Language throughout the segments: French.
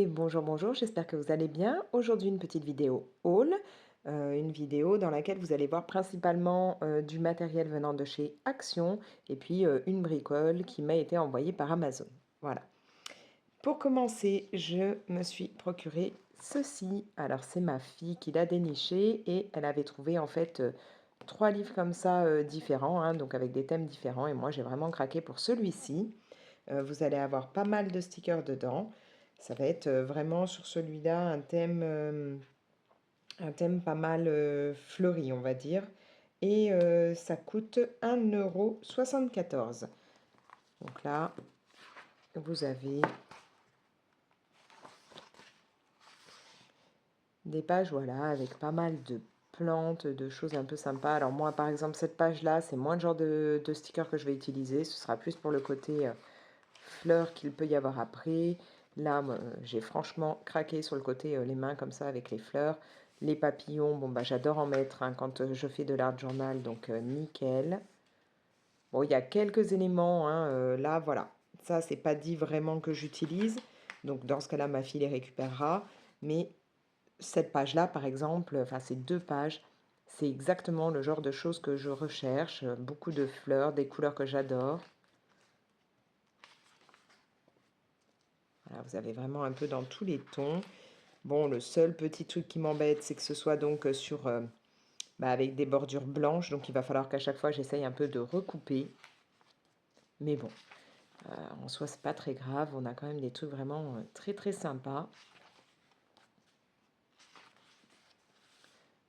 Et bonjour, bonjour, j'espère que vous allez bien. Aujourd'hui, une petite vidéo haul, une vidéo dans laquelle vous allez voir principalement du matériel venant de chez Action et puis une bricole qui m'a été envoyée par Amazon. Voilà. Pour commencer, je me suis procuré ceci. Alors, c'est ma fille qui l'a déniché et elle avait trouvé en fait 3 livres comme ça différents, hein, donc avec des thèmes différents. Et moi, j'ai vraiment craqué pour celui-ci. Vous allez avoir pas mal de stickers dedans. Ça va être vraiment sur celui-là un thème pas mal fleuri, on va dire. Et ça coûte 1,74 €. Donc là, vous avez des pages, voilà, avec pas mal de plantes, de choses un peu sympas. Alors moi, par exemple, cette page-là, c'est moins le genre de sticker que je vais utiliser. Ce sera plus pour le côté fleurs qu'il peut y avoir après. Là, j'ai franchement craqué sur le côté les mains comme ça avec les fleurs. Les papillons, bon bah j'adore en mettre hein, quand je fais de l'art journal, donc nickel. Bon, il y a quelques éléments, hein, là, voilà. Ça, c'est pas dit vraiment que j'utilise. Donc dans ce cas-là, ma fille les récupérera. Mais cette page-là, par exemple, enfin ces 2 pages, c'est exactement le genre de choses que je recherche. Beaucoup de fleurs, des couleurs que j'adore. Voilà, vous avez vraiment un peu dans tous les tons. Bon, le seul petit truc qui m'embête, c'est que ce soit donc sur, avec des bordures blanches. Donc il va falloir qu'à chaque fois, j'essaye un peu de recouper. Mais bon, en soi, c'est pas très grave. On a quand même des trucs vraiment très très sympas.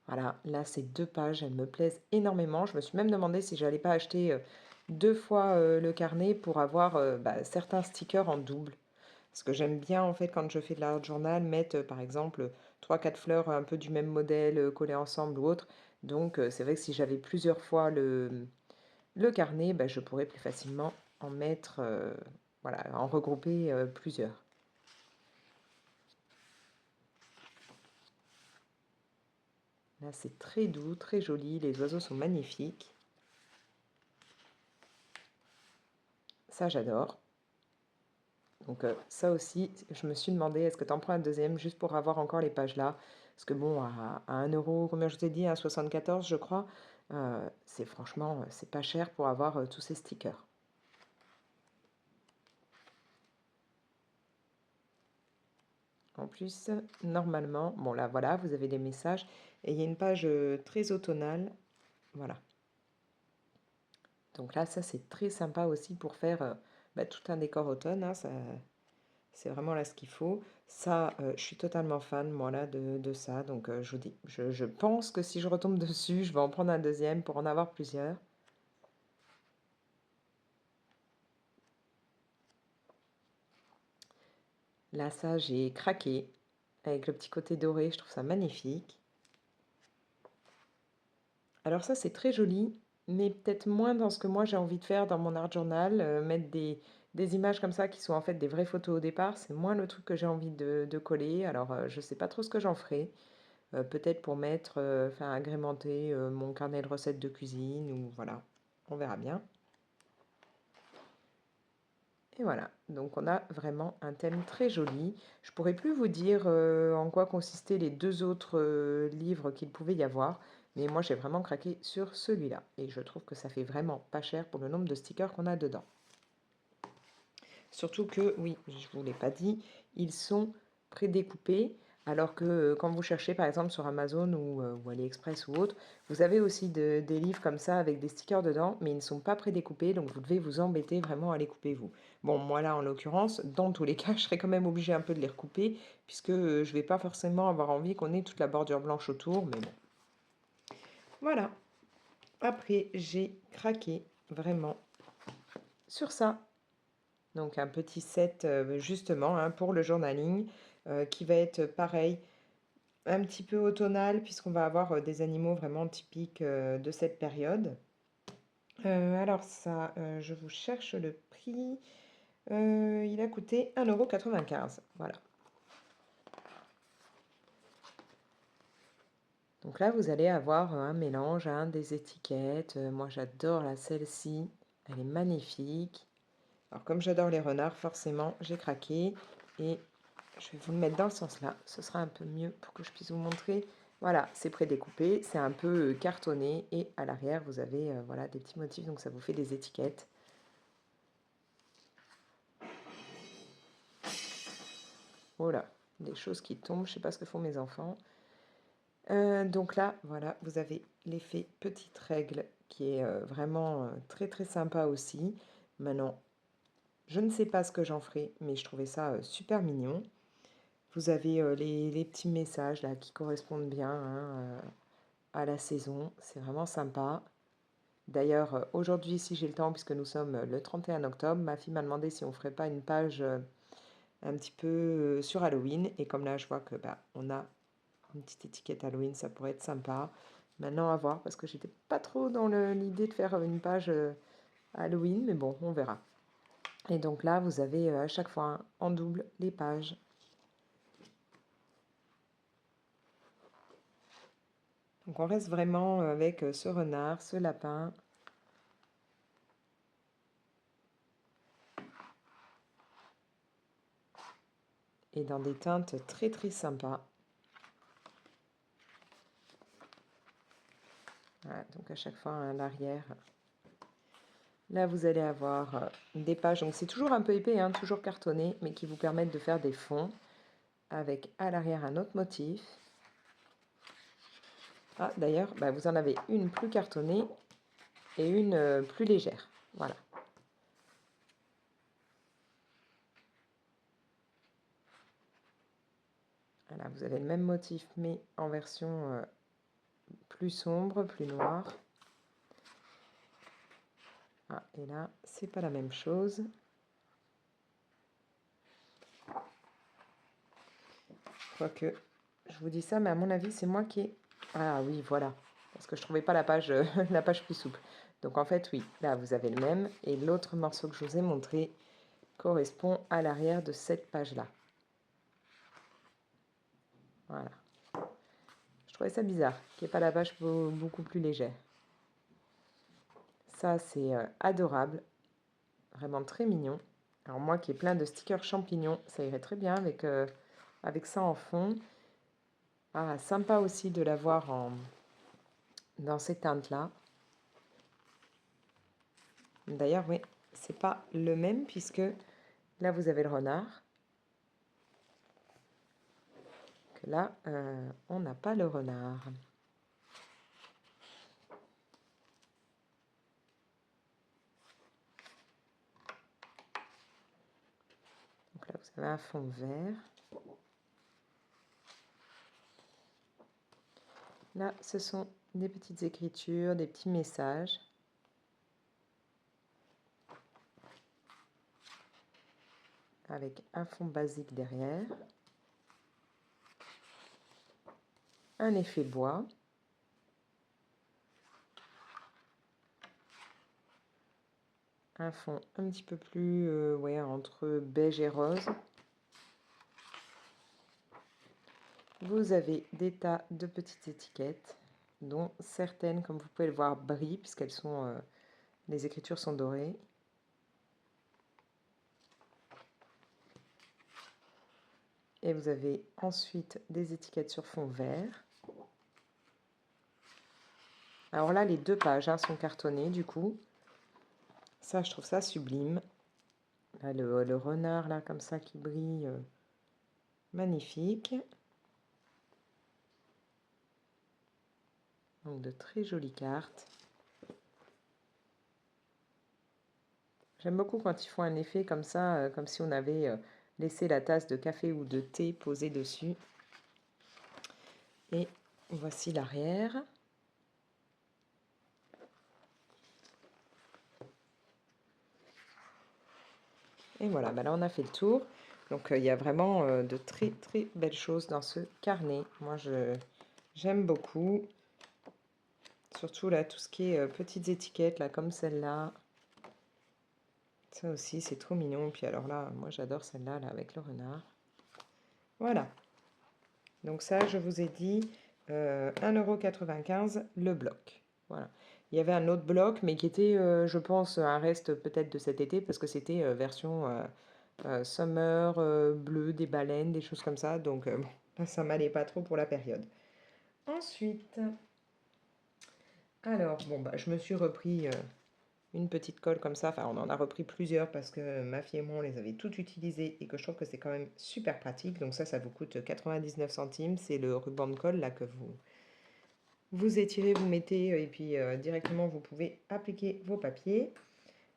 Voilà, là, ces 2 pages, elles me plaisent énormément. Je me suis même demandé si j'allais pas acheter 2 fois le carnet pour avoir certains stickers en double. Parce que j'aime bien, en fait, quand je fais de l'art journal, mettre, par exemple, 3 4 fleurs un peu du même modèle collées ensemble ou autre. Donc, c'est vrai que si j'avais plusieurs fois le carnet, je pourrais plus facilement en mettre, voilà, en regrouper plusieurs. Là, c'est très doux, très joli. Les oiseaux sont magnifiques. Ça, j'adore. Donc ça aussi, je me suis demandé, est-ce que tu en prends un deuxième juste pour avoir encore les pages là? Parce que bon, à 1 euro, combien je t'ai dit, à 74 je crois, c'est franchement, c'est pas cher pour avoir tous ces stickers. En plus, normalement, bon là voilà, vous avez des messages et il y a une page très automnale, voilà. Donc là, ça c'est très sympa aussi pour faire tout un décor automne, hein, ça, c'est vraiment là ce qu'il faut. Ça, je suis totalement fan, moi, là, de ça. Donc, je vous dis, je pense que si je retombe dessus, je vais en prendre un deuxième pour en avoir plusieurs. Là, ça, j'ai craqué. Avec le petit côté doré, je trouve ça magnifique. Alors ça, c'est très joli, mais peut-être moins dans ce que moi j'ai envie de faire dans mon art journal. Mettre des images comme ça qui sont en fait des vraies photos au départ, c'est moins le truc que j'ai envie de coller. Alors, je sais pas trop ce que j'en ferai. Peut-être pour mettre, enfin agrémenter mon carnet de recettes de cuisine ou voilà, on verra bien. Et voilà, donc on a vraiment un thème très joli. Je pourrais plus vous dire en quoi consistaient les 2 autres livres qu'il pouvait y avoir, mais moi j'ai vraiment craqué sur celui-là. Et je trouve que ça fait vraiment pas cher pour le nombre de stickers qu'on a dedans. Surtout que, oui, je ne vous l'ai pas dit, ils sont prédécoupés, alors que quand vous cherchez par exemple sur Amazon ou AliExpress ou autre, vous avez aussi des livres comme ça avec des stickers dedans, mais ils ne sont pas prédécoupés, donc vous devez vous embêter vraiment à les couper vous. Bon, moi là en l'occurrence, dans tous les cas, je serais quand même obligée un peu de les recouper, puisque je ne vais pas forcément avoir envie qu'on ait toute la bordure blanche autour, mais bon. Voilà. Après, j'ai craqué vraiment sur ça. Donc un petit set justement hein, pour le journaling qui va être pareil, un petit peu automnal puisqu'on va avoir des animaux vraiment typiques de cette période. Alors ça, je vous cherche le prix. Il a coûté 1,95 €. Voilà. Donc là, vous allez avoir un mélange, hein, des étiquettes. Moi, j'adore celle-ci. Elle est magnifique. Alors comme j'adore les renards, forcément, j'ai craqué. Et Je vais vous le mettre dans le sens là, ce sera un peu mieux pour que je puisse vous montrer. Voilà, c'est prédécoupé, c'est un peu cartonné et à l'arrière vous avez voilà, des petits motifs, donc ça vous fait des étiquettes. Voilà, des choses qui tombent, je ne sais pas ce que font mes enfants. Donc là, voilà, vous avez l'effet petite règle qui est vraiment très très sympa aussi. Maintenant, je ne sais pas ce que j'en ferai, mais je trouvais ça super mignon. Vous avez les petits messages là qui correspondent bien hein, à la saison. C'est vraiment sympa. D'ailleurs, aujourd'hui, si j'ai le temps, puisque nous sommes le 31 octobre, ma fille m'a demandé si on ne ferait pas une page un petit peu sur Halloween. Et comme là, je vois que bah, on a une petite étiquette Halloween, ça pourrait être sympa. Maintenant, à voir, parce que j'étais pas trop dans l'idée de faire une page Halloween, mais bon, on verra. Et donc là, vous avez à chaque fois en double les pages. Donc on reste vraiment avec ce renard, ce lapin. Et dans des teintes très très sympas. Voilà, donc à chaque fois à l'arrière. Là, vous allez avoir des pages, donc c'est toujours un peu épais, hein, toujours cartonné, mais qui vous permettent de faire des fonds avec à l'arrière un autre motif. Ah, d'ailleurs, bah, vous en avez une plus cartonnée et une plus légère. Voilà. Voilà, vous avez le même motif, mais en version plus sombre, plus noire. Ah, et là, c'est pas la même chose. Quoique, je vous dis ça, mais à mon avis, c'est moi qui ai... Ah oui, voilà. Parce que je trouvais pas la page, la page plus souple. Donc en fait, oui, là, vous avez le même. Et l'autre morceau que je vous ai montré correspond à l'arrière de cette page-là. Voilà. Je trouvais ça bizarre, qu'il n'y ait pas la page beaucoup plus légère. Ça, c'est adorable. Vraiment très mignon. Alors moi qui ai plein de stickers champignons, ça irait très bien avec ça en fond. Ah, sympa aussi de l'avoir dans ces teintes-là. D'ailleurs, oui, c'est pas le même puisque là, vous avez le renard. Que là, on n'a pas le renard. Donc là, vous avez un fond vert. Là, ce sont des petites écritures, des petits messages. Avec un fond basique derrière. Un effet bois. Un fond un petit peu plus ouais, entre beige et rose. Vous avez des tas de petites étiquettes, dont certaines, comme vous pouvez le voir, brillent, puisqu'elles sont, les écritures sont dorées. Et vous avez ensuite des étiquettes sur fond vert. Alors là, les deux pages hein, sont cartonnées, du coup. Ça, je trouve ça sublime. Là, le renard, là, comme ça, qui brille. Magnifique. Donc, de très jolies cartes. J'aime beaucoup quand ils font un effet comme ça, comme si on avait laissé la tasse de café ou de thé posée dessus. Et voici l'arrière. Et voilà, bah là on a fait le tour. Donc il y a vraiment de très très belles choses dans ce carnet. Moi j'aime beaucoup. Surtout là, tout ce qui est petites étiquettes, là, comme celle-là. Ça aussi, c'est trop mignon. Puis alors là, moi j'adore celle-là, là, avec le renard. Voilà. Donc ça, je vous ai dit 1,95 € le bloc. Voilà. Il y avait un autre bloc, mais qui était, je pense, un reste peut-être de cet été, parce que c'était version summer, bleu, des baleines, des choses comme ça. Donc bon, là, ça m'allait pas trop pour la période. Ensuite, alors bon, bah, je me suis repris une petite colle comme ça. Enfin, on en a repris plusieurs parce que ma fille et moi, on les avait toutes utilisées et que je trouve que c'est quand même super pratique. Donc ça vous coûte 99 centimes. C'est le ruban de colle là que vous étirez, vous mettez et puis directement vous pouvez appliquer vos papiers.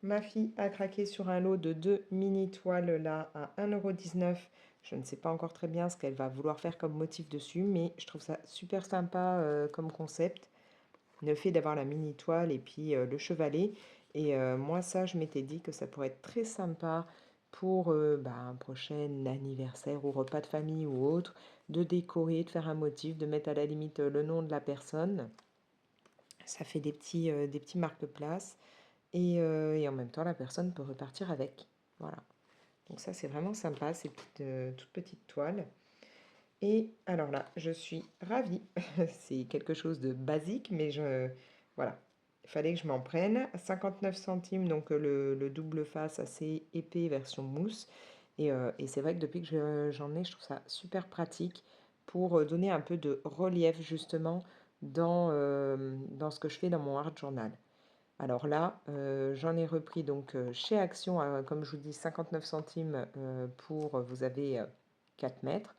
Ma fille a craqué sur un lot de 2 mini toiles là à 1,19 €. Je ne sais pas encore très bien ce qu'elle va vouloir faire comme motif dessus, mais je trouve ça super sympa comme concept. Le fait d'avoir la mini toile et puis le chevalet. Et moi, ça, je m'étais dit que ça pourrait être très sympa pour bah, un prochain anniversaire ou repas de famille ou autre, de décorer, de faire un motif, de mettre à la limite le nom de la personne. Ça fait des petits marque-places et en même temps, la personne peut repartir avec. Voilà. Donc ça, c'est vraiment sympa, ces toutes petites toiles. Et alors là, je suis ravie. C'est quelque chose de basique, mais voilà. Il fallait que je m'en prenne. 59 centimes, donc le double face assez épais version mousse. Et c'est vrai que depuis que j'en ai, je trouve ça super pratique pour donner un peu de relief justement dans ce que je fais dans mon art journal. Alors là, j'en ai repris donc chez Action, comme je vous dis, 59 centimes pour, vous avez 4 mètres.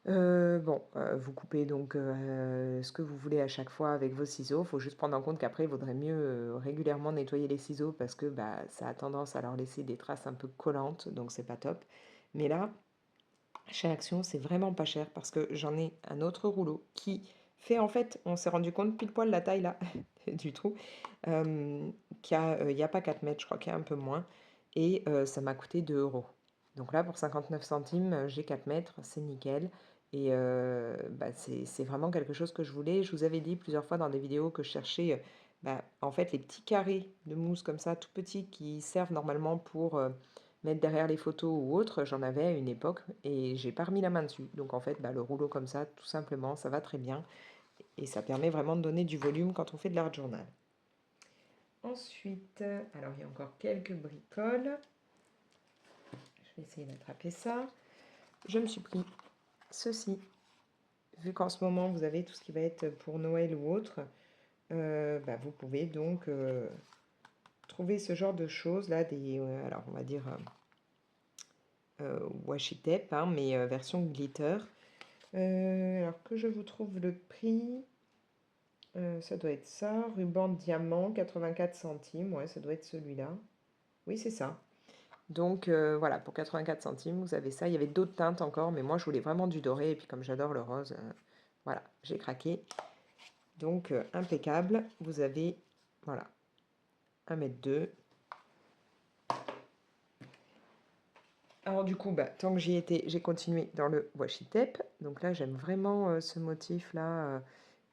Bon, vous coupez donc ce que vous voulez à chaque fois avec vos ciseaux. Il faut juste prendre en compte qu'après, il vaudrait mieux régulièrement nettoyer les ciseaux parce que bah, ça a tendance à leur laisser des traces un peu collantes, donc c'est pas top. Mais là, chez Action, c'est vraiment pas cher parce que j'en ai un autre rouleau qui fait en fait, on s'est rendu compte pile poil la taille là du trou, il n'y a pas 4 mètres, je crois qu'il y a un peu moins, et ça m'a coûté 2 euros. Donc là, pour 59 centimes, j'ai 4 mètres, c'est nickel. Et bah, c'est vraiment quelque chose que je voulais. Je vous avais dit plusieurs fois dans des vidéos que je cherchais bah, en fait les petits carrés de mousse comme ça, tout petits, qui servent normalement pour mettre derrière les photos ou autre. J'en avais à une époque et j'ai pas remis la main dessus. Donc en fait, bah, le rouleau comme ça, tout simplement, ça va très bien. Et ça permet vraiment de donner du volume quand on fait de l'art journal. Ensuite, alors il y a encore quelques bricoles. Je vais essayer d'attraper ça. Je me suis pris ceci. Vu qu'en ce moment, vous avez tout ce qui va être pour Noël ou autre, bah, vous pouvez donc trouver ce genre de choses là, alors on va dire washi tape, hein, mais version glitter. Alors que je vous trouve le prix, ça doit être ça, ruban diamant, 84 centimes, ouais, ça doit être celui-là. Oui, c'est ça. Donc voilà, pour 84 centimes, vous avez ça. Il y avait d'autres teintes encore, mais moi je voulais vraiment du doré, et puis comme j'adore le rose, voilà, j'ai craqué. Donc impeccable, vous avez, voilà, 1,2 m. Alors du coup, bah, tant que j'y étais, j'ai continué dans le washi tape. Donc là, j'aime vraiment ce motif-là.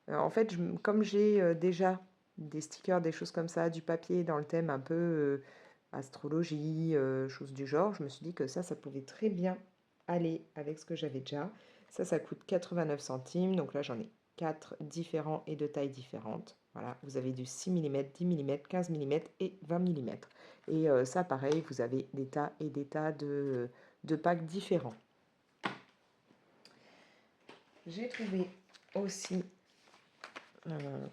En fait, comme j'ai déjà des stickers, des choses comme ça, du papier dans le thème un peu astrologie, choses du genre, je me suis dit que ça pouvait très bien aller avec ce que j'avais déjà. Ça coûte 89 centimes. Donc là, j'en ai 4 différents et de tailles différentes. Voilà, vous avez du 6 mm, 10 mm, 15 mm et 20 mm. Et ça, pareil, vous avez des tas et des tas de packs différents. J'ai trouvé aussi,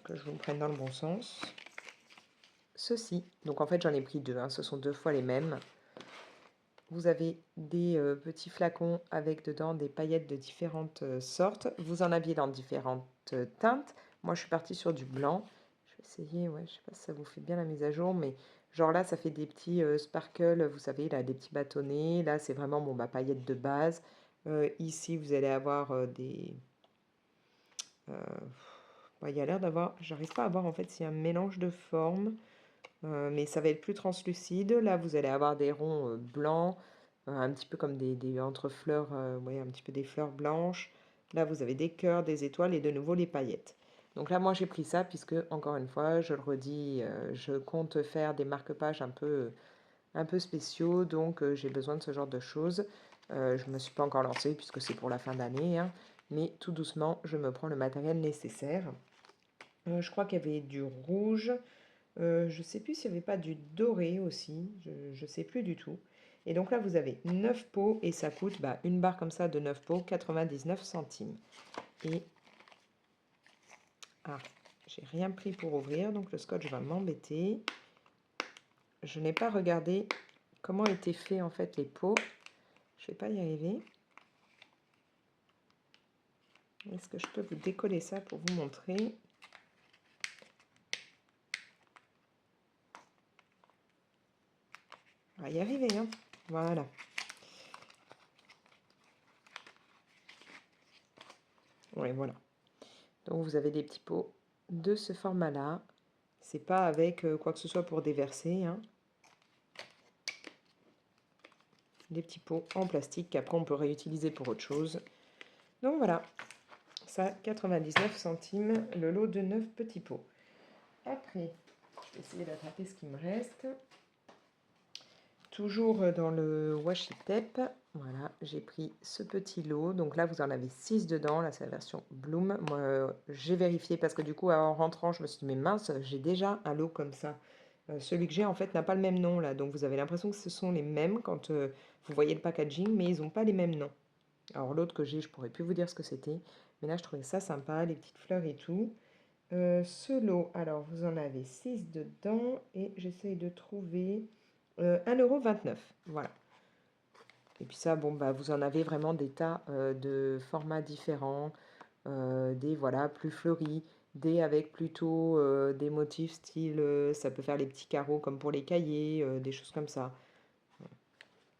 que je vous prenne dans le bon sens, ceci. Donc en fait, j'en ai pris deux, hein, ce sont 2 fois les mêmes. Vous avez des petits flacons avec dedans des paillettes de différentes sortes. Vous en aviez dans différentes teintes. Moi, je suis partie sur du blanc. Je vais essayer, ouais, je sais pas si ça vous fait bien la mise à jour, mais genre là, ça fait des petits sparkles, vous savez, là, des petits bâtonnets. Là, c'est vraiment bon, bah, paillettes de base. Ici, vous allez avoir des... bah, il y a l'air d'avoir... J'arrive pas à voir en fait s'il y a un mélange de formes. Mais ça va être plus translucide. Là, vous allez avoir des ronds blancs, un petit peu comme des entre fleurs, ouais, un petit peu des fleurs blanches. Là, vous avez des cœurs, des étoiles et de nouveau les paillettes. Donc là, moi, j'ai pris ça puisque, encore une fois, je le redis, je compte faire des marque-pages un peu spéciaux, donc j'ai besoin de ce genre de choses. Je ne me suis pas encore lancée puisque c'est pour la fin d'année, hein, mais tout doucement, je me prends le matériel nécessaire. Je crois qu'il y avait du rouge. Je ne sais plus s'il n'y avait pas du doré aussi, je ne sais plus du tout. Et donc là, vous avez 9 pots et ça coûte une barre comme ça de 9 pots, 99 centimes. Et j'ai rien pris pour ouvrir, donc le scotch va m'embêter. Je n'ai pas regardé comment étaient faits en fait les pots. Je ne vais pas y arriver. Est-ce que je peux vous décoller ça pour vous montrer? On va y arriver, hein. Voilà. Oui, voilà. Donc vous avez des petits pots de ce format-là. C'est pas avec quoi que ce soit pour déverser, hein. Des petits pots en plastique qu'après on peut réutiliser pour autre chose. Donc voilà, ça 99 centimes le lot de 9 petits pots. Après, je vais essayer d'attraper ce qui me reste. Toujours dans le washi tape, voilà, j'ai pris ce petit lot. Donc là, vous en avez 6 dedans. Là, c'est la version Bloom. Moi, j'ai vérifié parce que du coup, en rentrant, je me suis dit, mais mince, j'ai déjà un lot comme ça. Celui que j'ai, en fait, n'a pas le même nom, là. Donc, vous avez l'impression que ce sont les mêmes quand vous voyez le packaging, mais ils n'ont pas les mêmes noms. Alors, l'autre que j'ai, je pourrais plus vous dire ce que c'était. Mais là, je trouvais ça sympa, les petites fleurs et tout. Ce lot, alors, vous en avez 6 dedans. Et j'essaye de trouver 1,29 €. Voilà. Et puis ça, bon, vous en avez vraiment des tas de formats différents. Des voilà, plus fleuris, des avec plutôt des motifs style, ça peut faire les petits carreaux comme pour les cahiers, des choses comme ça.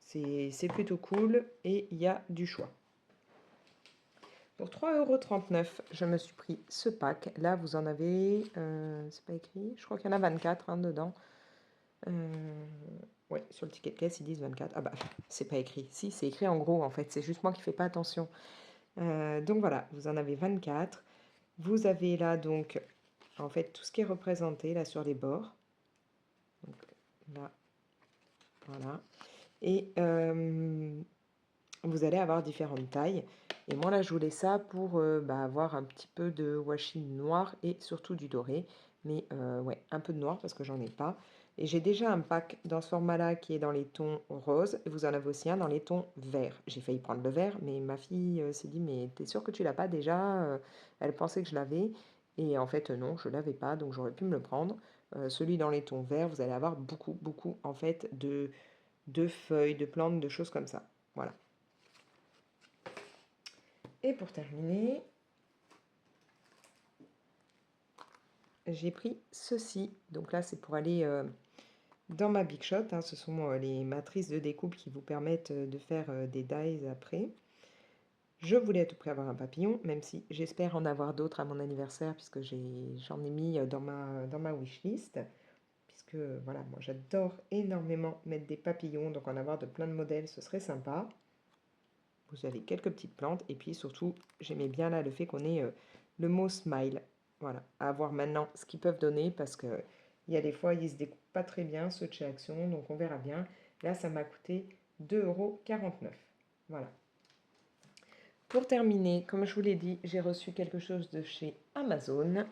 C'est plutôt cool et il y a du choix. Pour 3,39 €, je me suis pris ce pack. Là, vous en avez, c'est pas écrit, je crois qu'il y en a 24 hein, dedans. Ouais, sur le ticket de caisse, ils disent 24. Ah bah, c'est pas écrit. Si, c'est écrit en gros, en fait. C'est juste moi qui fais pas attention. Donc voilà, vous en avez 24. Vous avez là, donc, en fait, tout ce qui est représenté, là, sur les bords. Donc, là, voilà. Et vous allez avoir différentes tailles. Et moi, là, je voulais ça pour avoir un petit peu de washi noir et surtout du doré. Mais ouais, un peu de noir parce que j'en ai pas. Et j'ai déjà un pack dans ce format-là qui est dans les tons roses. Et vous en avez aussi un dans les tons verts. J'ai failli prendre le vert, mais ma fille s'est dit, mais t'es sûre que tu l'as pas déjà? Elle pensait que je l'avais. Et en fait, non, je l'avais pas, donc j'aurais pu me le prendre. Celui dans les tons verts, vous allez avoir beaucoup, beaucoup, en fait, de feuilles, de plantes, de choses comme ça. Voilà. Et pour terminer, j'ai pris ceci. Donc là, c'est pour aller dans ma Big Shot. Hein. Ce sont les matrices de découpe qui vous permettent de faire des dies après. Je voulais à tout prix avoir un papillon, même si j'espère en avoir d'autres à mon anniversaire, puisque j'en ai mis dans ma wishlist. Puisque voilà, moi j'adore énormément mettre des papillons, donc en avoir de plein de modèles, ce serait sympa. Vous avez quelques petites plantes, et puis surtout, j'aimais bien là le fait qu'on ait le mot smile. Voilà, à voir maintenant ce qu'ils peuvent donner, parce que il y a des fois, ils se découpent pas très bien, ceux de chez Action, donc on verra bien. Là, ça m'a coûté 2,49 €. Voilà. Pour terminer, comme je vous l'ai dit, j'ai reçu quelque chose de chez Amazon.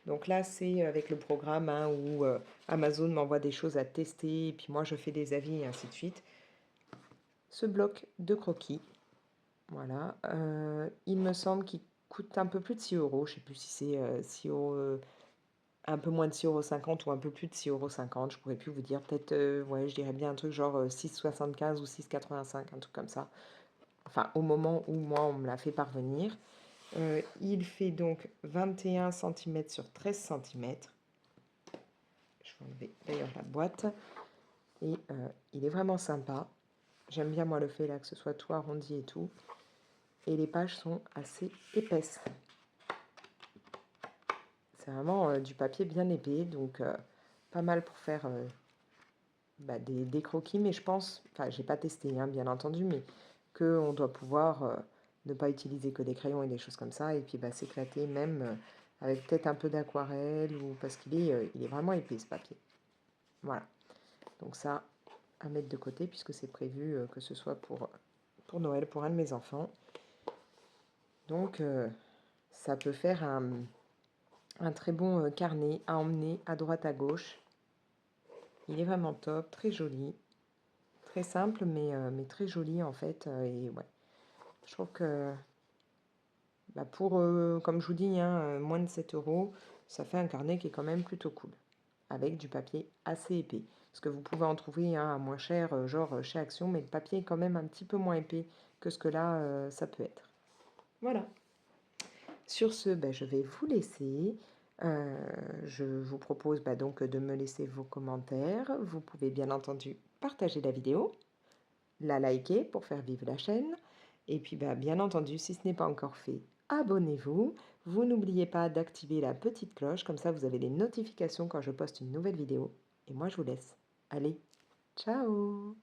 Donc là, c'est avec le programme hein, où Amazon m'envoie des choses à tester, et puis moi, je fais des avis, et ainsi de suite. Ce bloc de croquis, voilà, il me semble qu'il coûte un peu plus de 6 €. Je ne sais plus si c'est 6 €, un peu moins de 6,50 € ou un peu plus de 6,50 €. Je pourrais plus vous dire, peut-être, ouais, je dirais bien un truc genre 6,75 ou 6,85, un truc comme ça. Enfin, au moment où moi, on me l'a fait parvenir. Il fait donc 21 cm sur 13 cm. Je vais enlever d'ailleurs la boîte. Et il est vraiment sympa. J'aime bien moi le fait là que ce soit tout arrondi et tout. Et les pages sont assez épaisses. C'est vraiment du papier bien épais, donc pas mal pour faire des croquis. Mais je pense, enfin j'ai pas testé hein, bien entendu, mais qu'on doit pouvoir ne pas utiliser que des crayons et des choses comme ça. Et puis s'éclater même avec peut-être un peu d'aquarelle, ou parce il est vraiment épais ce papier. Voilà. Donc ça, à mettre de côté puisque c'est prévu que ce soit pour Noël, pour un de mes enfants. Donc ça peut faire un très bon carnet à emmener à droite à gauche. Il est vraiment top, très joli, Très simple, mais très joli en fait. Et ouais, je trouve que bah, pour, comme je vous dis, hein, moins de 7 euros, ça fait un carnet qui est quand même plutôt cool, avec du papier assez épais. Parce que vous pouvez en trouver hein, à moins cher, genre chez Action, mais le papier est quand même un petit peu moins épais que ce que là, ça peut être. Voilà. Sur ce, bah, je vais vous laisser. Je vous propose bah, donc de me laisser vos commentaires. Vous pouvez bien entendu partager la vidéo, la liker pour faire vivre la chaîne. Et puis bah, bien entendu, si ce n'est pas encore fait, abonnez-vous. Vous n'oubliez pas d'activer la petite cloche, comme ça vous avez les notifications quand je poste une nouvelle vidéo. Et moi je vous laisse. Allez, ciao!